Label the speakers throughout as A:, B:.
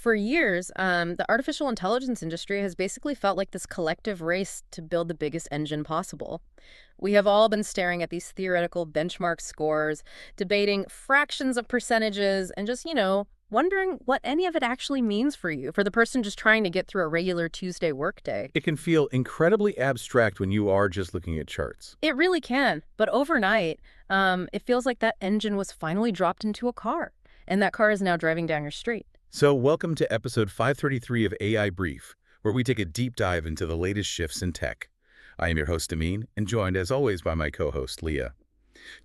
A: For years, the artificial intelligence industry has basically felt like this collective race to build the biggest engine possible. We have all been staring at these theoretical benchmark scores, debating fractions of percentages, and just, wondering what any of it actually means for you, for the person just trying to get through a regular Tuesday workday.
B: It can feel incredibly abstract when you are just looking at charts.
A: It really can, but overnight, it feels like that engine was finally dropped into a car, and that car is now driving down your street.
B: So welcome to episode 533 of AI Brief, where we take a deep dive into the latest shifts in tech. I am your host, Demi, and joined as always by my co-host, Leah.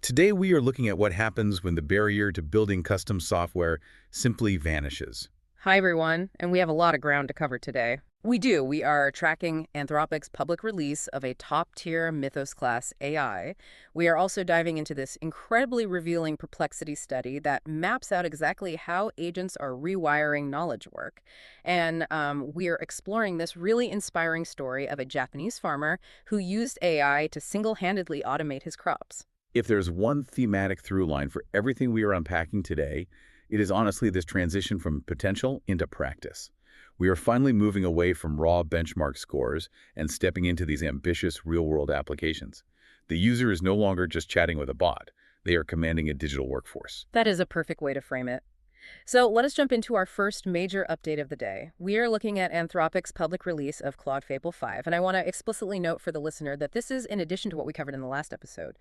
B: Today we are looking at what happens when the barrier to building custom software simply vanishes.
A: Hi, everyone, and we have a lot of ground to cover today. We do. We are tracking Anthropic's public release of a top-tier Mythos-class AI. We are also diving into this incredibly revealing Perplexity study that maps out exactly how agents are rewiring knowledge work. And we are exploring this really inspiring story of a Japanese farmer who used AI to single-handedly automate his crops.
B: If there's one thematic through line for everything we are unpacking today, it is honestly this transition from potential into practice. We are finally moving away from raw benchmark scores and stepping into these ambitious real-world applications. The user is no longer just chatting with a bot. They are commanding a digital workforce.
A: That is a perfect way to frame it. So let us jump into our first major update of the day. We are looking at Anthropic's public release of Claude Fable 5, and I want to explicitly note for the listener that this is in addition to what we covered in the last episode.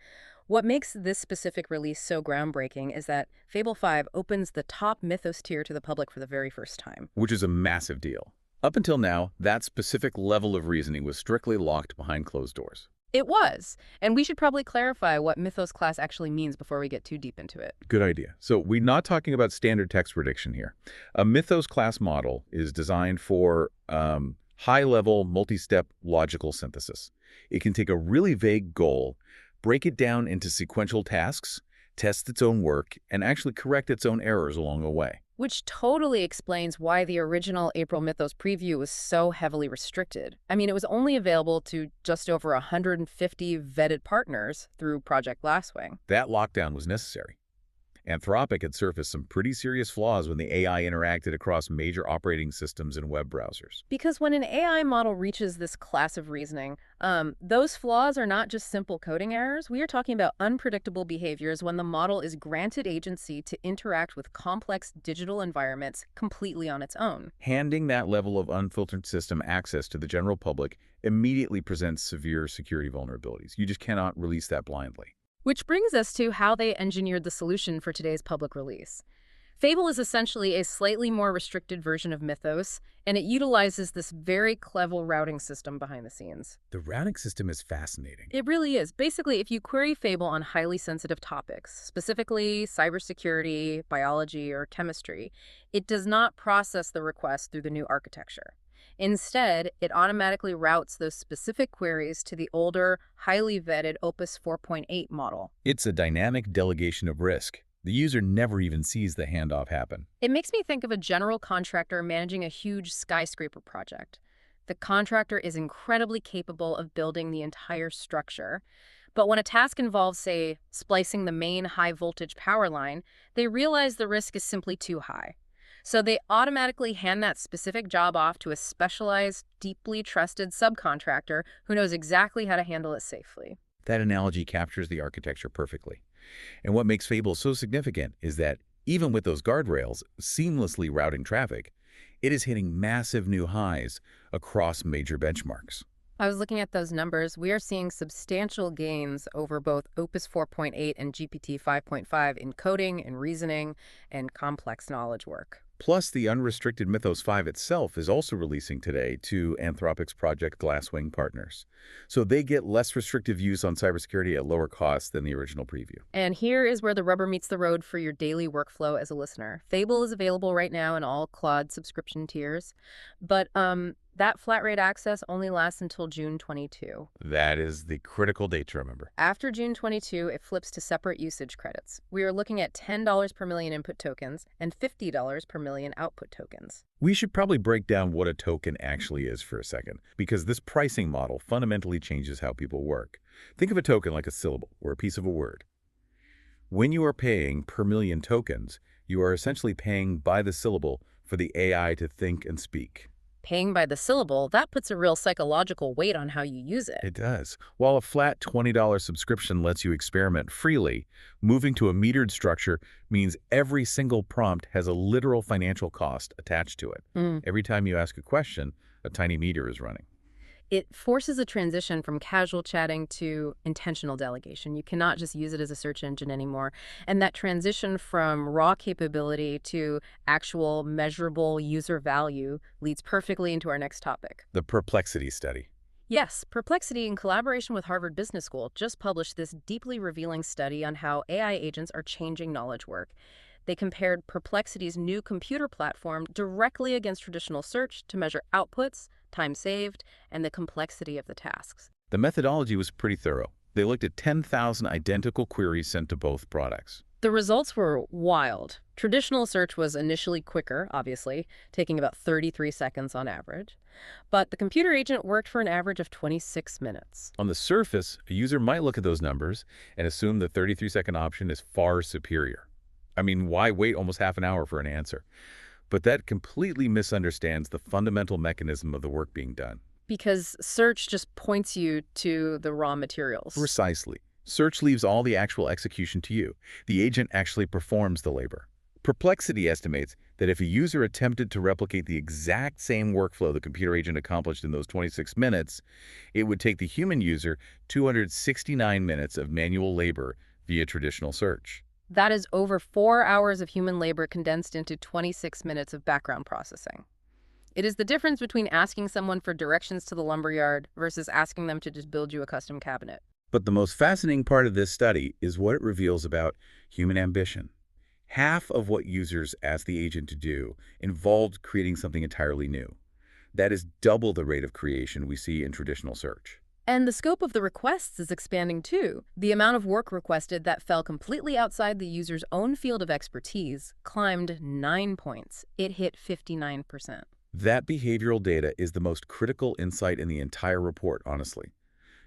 A: What makes this specific release so groundbreaking is that Fable 5 opens the top Mythos tier to the public for the very first time.
B: Which is a massive deal. Up until now, that specific level of reasoning was strictly locked behind closed doors.
A: It was, and we should probably clarify what Mythos-class actually means before we get too deep into it.
B: Good idea. So we're not talking about standard text prediction here. A Mythos-class model is designed for high-level, multi-step logical synthesis. It can take a really vague goal, break it down into sequential tasks, test its own work, and actually correct its own errors along the way.
A: Which totally explains why the original April Mythos preview was so heavily restricted. I mean, it was only available to just over 150 vetted partners through Project Glasswing.
B: That lockdown was necessary. Anthropic had surfaced some pretty serious flaws when the AI interacted across major operating systems and web browsers.
A: Because when an AI model reaches this class of reasoning, those flaws are not just simple coding errors. We are talking about unpredictable behaviors when the model is granted agency to interact with complex digital environments completely on its own.
B: Handing that level of unfiltered system access to the general public immediately presents severe security vulnerabilities. You just cannot release that blindly.
A: Which brings us to how they engineered the solution for today's public release. Fable is essentially a slightly more restricted version of Mythos, and it utilizes this very clever routing system behind the scenes.
B: The routing system is fascinating.
A: It really is. Basically, if you query Fable on highly sensitive topics, specifically cybersecurity, biology, or chemistry, it does not process the request through the new architecture. Instead, it automatically routes those specific queries to the older, highly vetted Opus 4.8 model.
B: It's a dynamic delegation of risk. The user never even sees the handoff happen.
A: It makes me think of a general contractor managing a huge skyscraper project. The contractor is incredibly capable of building the entire structure. But when a task involves, say, splicing the main high-voltage power line, they realize the risk is simply too high. So they automatically hand that specific job off to a specialized, deeply trusted subcontractor who knows exactly how to handle it safely.
B: That analogy captures the architecture perfectly. And what makes Fable so significant is that even with those guardrails seamlessly routing traffic, it is hitting massive new highs across major benchmarks.
A: I was looking at those numbers. We are seeing substantial gains over both Opus 4.8 and GPT 5.5 in coding and reasoning and complex knowledge work.
B: Plus, the unrestricted Mythos 5 itself is also releasing today to Anthropic's Project Glasswing partners. So they get less restrictive use on cybersecurity at lower cost than the original preview.
A: And here is where the rubber meets the road for your daily workflow as a listener. Fable is available right now in all Claude subscription tiers, but that flat rate access only lasts until June 22.
B: That is the critical date to remember.
A: After June 22, it flips to separate usage credits. We are looking at $10 per million input tokens and $50 per million output tokens.
B: We should probably break down what a token actually is for a second, because this pricing model fundamentally changes how people work. Think of a token like a syllable or a piece of a word. When you are paying per million tokens, you are essentially paying by the syllable for the AI to think and speak.
A: Paying by the syllable, that puts a real psychological weight on how you use it.
B: It does. While a flat $20 subscription lets you experiment freely, moving to a metered structure means every single prompt has a literal financial cost attached to it.
A: Mm.
B: Every time you ask a question, a tiny meter is running.
A: It forces a transition from casual chatting to intentional delegation. You cannot just use it as a search engine anymore. And that transition from raw capability to actual measurable user value leads perfectly into our next topic.
B: The Perplexity study.
A: Yes, Perplexity, in collaboration with Harvard Business School, just published this deeply revealing study on how AI agents are changing knowledge work. They compared Perplexity's new computer platform directly against traditional search to measure outputs, time saved, and the complexity of the tasks.
B: The methodology was pretty thorough. They looked at 10,000 identical queries sent to both products.
A: The results were wild. Traditional search was initially quicker, obviously, taking about 33 seconds on average. But the computer agent worked for an average of 26 minutes.
B: On the surface, a user might look at those numbers and assume the 33-second option is far superior. I mean, why wait almost half an hour for an answer? But that completely misunderstands the fundamental mechanism of the work being done.
A: Because search just points you to the raw materials.
B: Precisely. Search leaves all the actual execution to you. The agent actually performs the labor. Perplexity estimates that if a user attempted to replicate the exact same workflow the computer agent accomplished in those 26 minutes, it would take the human user 269 minutes of manual labor via traditional search.
A: That is over 4 hours of human labor condensed into 26 minutes of background processing. It is the difference between asking someone for directions to the lumberyard versus asking them to just build you a custom cabinet.
B: But the most fascinating part of this study is what it reveals about human ambition. Half of what users asked the agent to do involved creating something entirely new. That is double the rate of creation we see in traditional search.
A: And the scope of the requests is expanding too. The amount of work requested that fell completely outside the user's own field of expertise climbed 9 points. It hit 59%.
B: That behavioral data is the most critical insight in the entire report, honestly.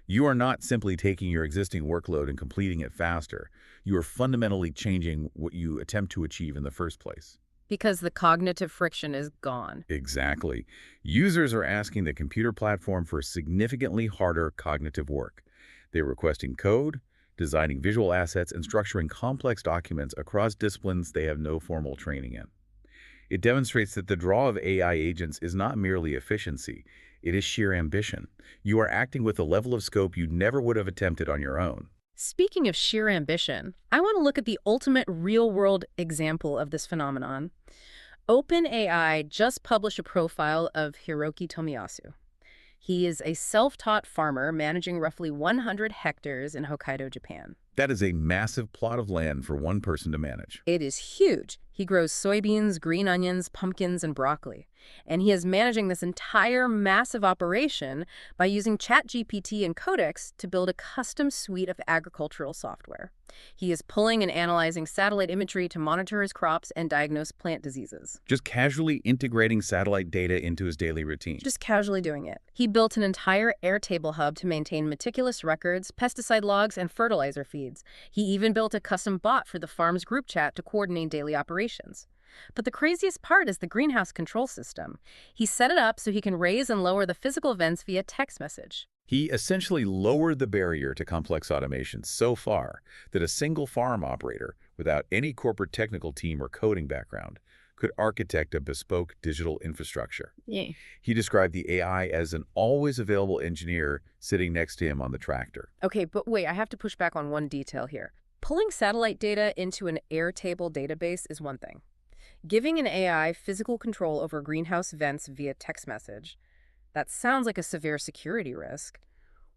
B: You are not simply taking your existing workload and completing it faster. You are fundamentally changing what you attempt to achieve in the first place.
A: Because the cognitive friction is gone.
B: Exactly. Users are asking the computer platform for significantly harder cognitive work. They're requesting code, designing visual assets, and structuring complex documents across disciplines they have no formal training in. It demonstrates that the draw of AI agents is not merely efficiency, it is sheer ambition. You are acting with a level of scope you never would have attempted on your own.
A: Speaking of sheer ambition, I want to look at the ultimate real-world example of this phenomenon. OpenAI just published a profile of Hiroki Tomiyasu. He is a self-taught farmer managing roughly 100 hectares in Hokkaido, Japan.
B: That is a massive plot of land for one person to manage.
A: It is huge. He grows soybeans, green onions, pumpkins, and broccoli. And he is managing this entire massive operation by using ChatGPT and Codex to build a custom suite of agricultural software. He is pulling and analyzing satellite imagery to monitor his crops and diagnose plant diseases.
B: Just casually integrating satellite data into his daily routine.
A: Just casually doing it. He built an entire Airtable hub to maintain meticulous records, pesticide logs, and fertilizer feeds. He even built a custom bot for the farm's group chat to coordinate daily operations. But the craziest part is the greenhouse control system. He set it up so he can raise and lower the physical vents via text message.
B: He essentially lowered the barrier to complex automation so far that a single farm operator, without any corporate technical team or coding background, could architect a bespoke digital infrastructure.
A: Yeah.
B: He described the AI as an always available engineer sitting next to him on the tractor.
A: Okay, but wait, I have to push back on one detail here. Pulling satellite data into an Airtable database is one thing. Giving an AI physical control over greenhouse vents via text message, that sounds like a severe security risk.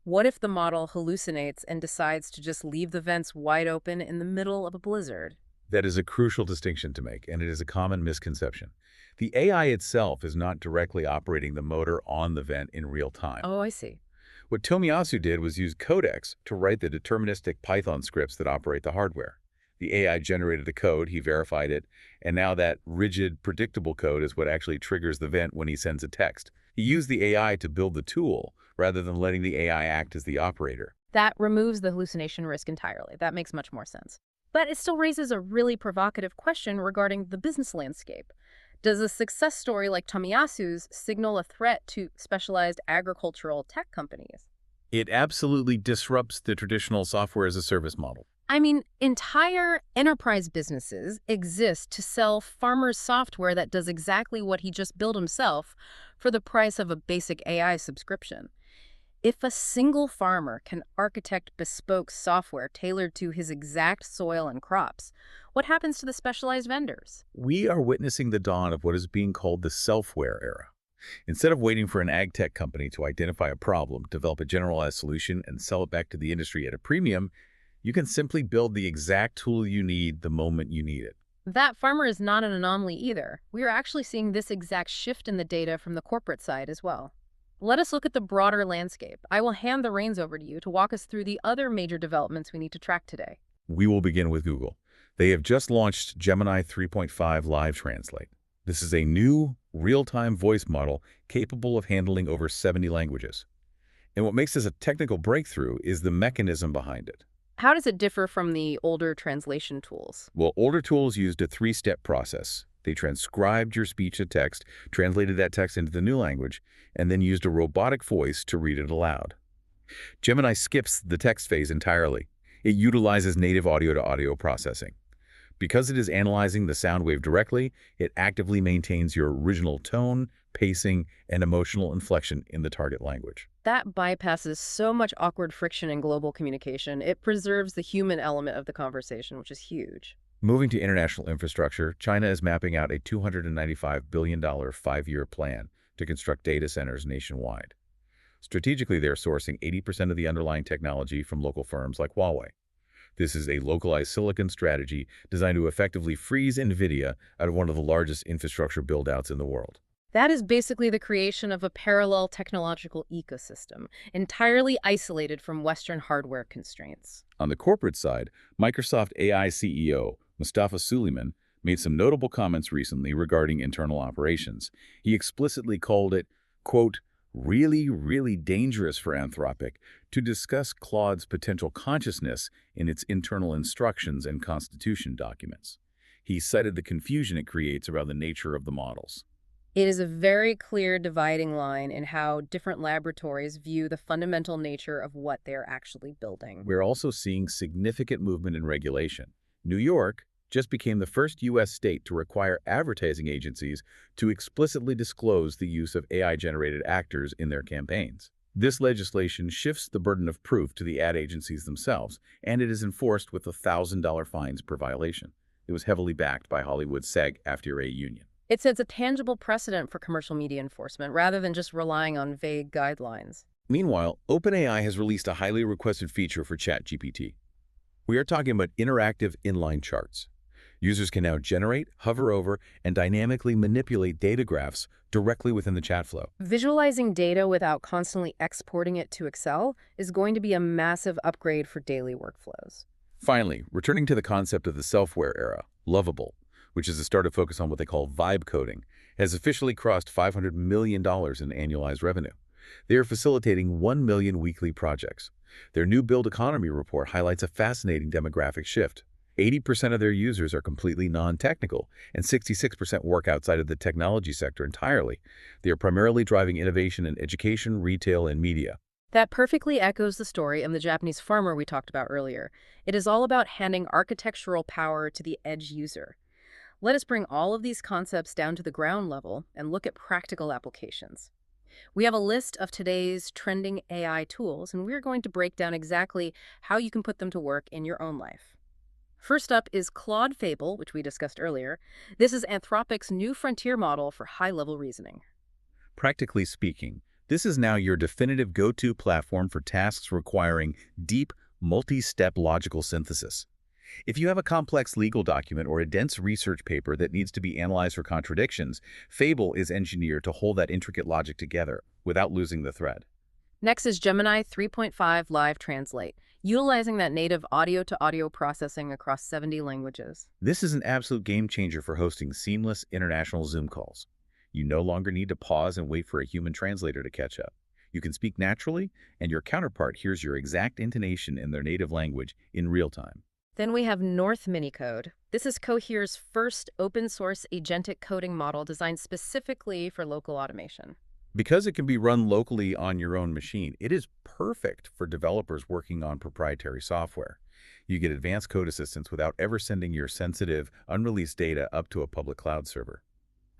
A: What if the model hallucinates and decides to just leave the vents wide open in the middle of a blizzard?
B: That is a crucial distinction to make, and it is a common misconception. The AI itself is not directly operating the motor on the vent in real time.
A: Oh, I see.
B: What Tomiyasu did was use Codex to write the deterministic Python scripts that operate the hardware. The AI generated the code, he verified it, and now that rigid, predictable code is what actually triggers the vent when he sends a text. He used the AI to build the tool, rather than letting the AI act as the operator.
A: That removes the hallucination risk entirely. That makes much more sense. But it still raises a really provocative question regarding the business landscape. Does a success story like Tomiyasu's signal a threat to specialized agricultural tech companies?
B: It absolutely disrupts the traditional software as a service model.
A: I mean, entire enterprise businesses exist to sell farmers software that does exactly what he just built himself for the price of a basic AI subscription. If a single farmer can architect bespoke software tailored to his exact soil and crops, what happens to the specialized vendors?
B: We are witnessing the dawn of what is being called the self-aware era. Instead of waiting for an ag tech company to identify a problem, develop a generalized solution, and sell it back to the industry at a premium, you can simply build the exact tool you need the moment you need it.
A: That farmer is not an anomaly either. We are actually seeing this exact shift in the data from the corporate side as well. Let us look at the broader landscape. I will hand the reins over to you to walk us through the other major developments we need to track today.
B: We will begin with Google. They have just launched Gemini 3.5 Live Translate. This is a new, real-time voice model capable of handling over 70 languages. And what makes this a technical breakthrough is the mechanism behind it.
A: How does it differ from the older translation tools?
B: Well, older tools used a three-step process. They transcribed your speech to text, translated that text into the new language, and then used a robotic voice to read it aloud. Gemini skips the text phase entirely. It utilizes native audio-to-audio processing. Because it is analyzing the sound wave directly, it actively maintains your original tone, pacing, and emotional inflection in the target language.
A: That bypasses so much awkward friction in global communication. It preserves the human element of the conversation, which is huge.
B: Moving to international infrastructure, China is mapping out a $295 billion five-year plan to construct data centers nationwide. Strategically, they're sourcing 80% of the underlying technology from local firms like Huawei. This is a localized silicon strategy designed to effectively freeze NVIDIA out of one of the largest infrastructure build-outs in the world.
A: That is basically the creation of a parallel technological ecosystem, entirely isolated from Western hardware constraints.
B: On the corporate side, Microsoft AI CEO Mustafa Suleyman made some notable comments recently regarding internal operations. He explicitly called it, quote, really, really dangerous for Anthropic to discuss Claude's potential consciousness in its internal instructions and constitution documents. He cited the confusion it creates around the nature of the models.
A: It is a very clear dividing line in how different laboratories view the fundamental nature of what they're actually building.
B: We're also seeing significant movement in regulation. New York just became the first U.S. state to require advertising agencies to explicitly disclose the use of AI-generated actors in their campaigns. This legislation shifts the burden of proof to the ad agencies themselves, and it is enforced with $1,000 fines per violation. It was heavily backed by Hollywood's SAG-AFTRA union.
A: It sets a tangible precedent for commercial media enforcement rather than just relying on vague guidelines.
B: Meanwhile, OpenAI has released a highly requested feature for ChatGPT. We are talking about interactive inline charts. Users can now generate, hover over, and dynamically manipulate data graphs directly within the chat flow.
A: Visualizing data without constantly exporting it to Excel is going to be a massive upgrade for daily workflows.
B: Finally, returning to the concept of the self-aware era, Lovable, which is a startup focused on what they call vibe coding, has officially crossed $500 million in annualized revenue. They are facilitating 1 million weekly projects. Their new Build Economy report highlights a fascinating demographic shift. 80% of their users are completely non-technical, and 66% work outside of the technology sector entirely. They are primarily driving innovation in education, retail, and media.
A: That perfectly echoes the story of the Japanese farmer we talked about earlier. It is all about handing architectural power to the edge user. Let us bring all of these concepts down to the ground level and look at practical applications. We have a list of today's trending AI tools, and we're going to break down exactly how you can put them to work in your own life. First up is Claude Fable, which we discussed earlier. This is Anthropic's new frontier model for high-level reasoning.
B: Practically speaking, this is now your definitive go-to platform for tasks requiring deep, multi-step logical synthesis. If you have a complex legal document or a dense research paper that needs to be analyzed for contradictions, Fable is engineered to hold that intricate logic together without losing the thread.
A: Next is Gemini 3.5 Live Translate, utilizing that native audio-to-audio processing across 70 languages.
B: This is an absolute game changer for hosting seamless international Zoom calls. You no longer need to pause and wait for a human translator to catch up. You can speak naturally, and your counterpart hears your exact intonation in their native language in real time.
A: Then we have North Minicode, This is Cohere's first open-source agentic coding model designed specifically for local automation.
B: Because it can be run locally on your own machine, it is perfect for developers working on proprietary software. You get advanced code assistance without ever sending your sensitive, unreleased data up to a public cloud server.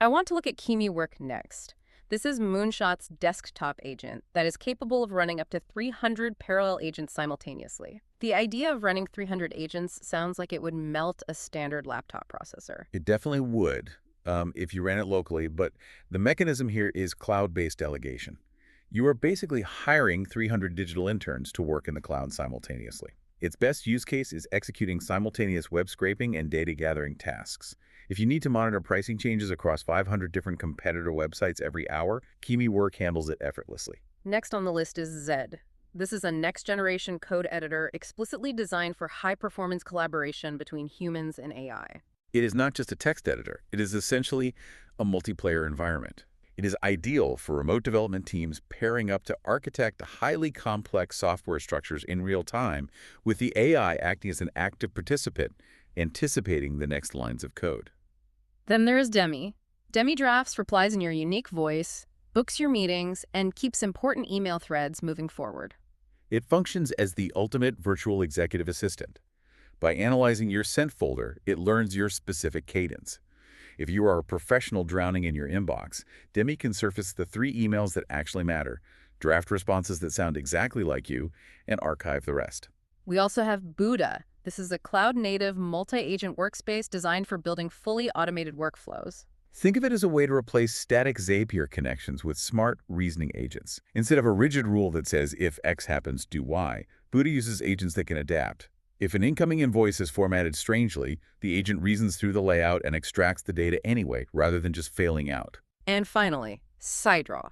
A: I want to look at Kimi Work next. This is Moonshot's desktop agent that is capable of running up to 300 parallel agents simultaneously. The idea of running 300 agents sounds like it would melt a standard laptop processor.
B: It definitely would if you ran it locally, but the mechanism here is cloud-based delegation. You are basically hiring 300 digital interns to work in the cloud simultaneously. Its best use case is executing simultaneous web scraping and data gathering tasks. If you need to monitor pricing changes across 500 different competitor websites every hour, Kimi Work handles it effortlessly.
A: Next on the list is Zed. This is a next-generation code editor explicitly designed for high-performance collaboration between humans and AI.
B: It is not just a text editor. It is essentially a multiplayer environment. It is ideal for remote development teams pairing up to architect highly complex software structures in real time, with the AI acting as an active participant, anticipating the next lines of code.
A: Then there is Demi. Demi drafts replies in your unique voice, books your meetings, and keeps important email threads moving forward.
B: It functions as the ultimate virtual executive assistant. By analyzing your sent folder, it learns your specific cadence. If you are a professional drowning in your inbox, Demi can surface the 3 emails that actually matter, draft responses that sound exactly like you, and archive the rest.
A: We also have Buda. This is a cloud-native, multi-agent workspace designed for building fully automated workflows.
B: Think of it as a way to replace static Zapier connections with smart reasoning agents. Instead of a rigid rule that says, if X happens, do Y, Buda uses agents that can adapt. If an incoming invoice is formatted strangely, the agent reasons through the layout and extracts the data anyway, rather than just failing out.
A: And finally, SciDraw.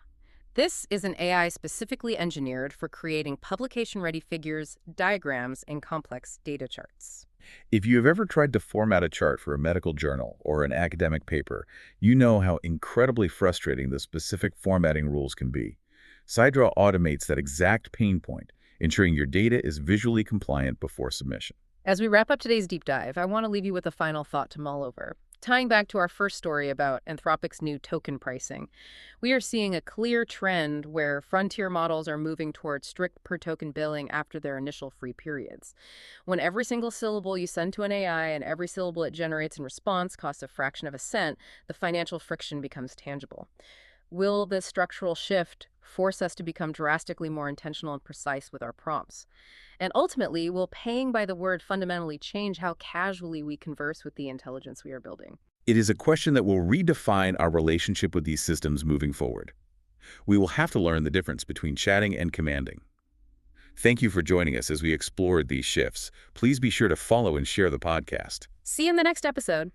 A: This is an AI specifically engineered for creating publication-ready figures, diagrams, and complex data charts.
B: If you have ever tried to format a chart for a medical journal or an academic paper, you know how incredibly frustrating the specific formatting rules can be. SciDraw automates that exact pain point, ensuring your data is visually compliant before submission.
A: As we wrap up today's deep dive, I want to leave you with a final thought to mull over. Tying back to our first story about Anthropic's new token pricing, we are seeing a clear trend where frontier models are moving towards strict per-token billing after their initial free periods. When every single syllable you send to an AI and every syllable it generates in response costs a fraction of a cent, the financial friction becomes tangible. Will this structural shift force us to become drastically more intentional and precise with our prompts? And ultimately, will paying by the word fundamentally change how casually we converse with the intelligence we are building?
B: It is a question that will redefine our relationship with these systems moving forward. We will have to learn the difference between chatting and commanding. Thank you for joining us as we explored these shifts. Please be sure to follow and share the podcast.
A: See you in the next episode.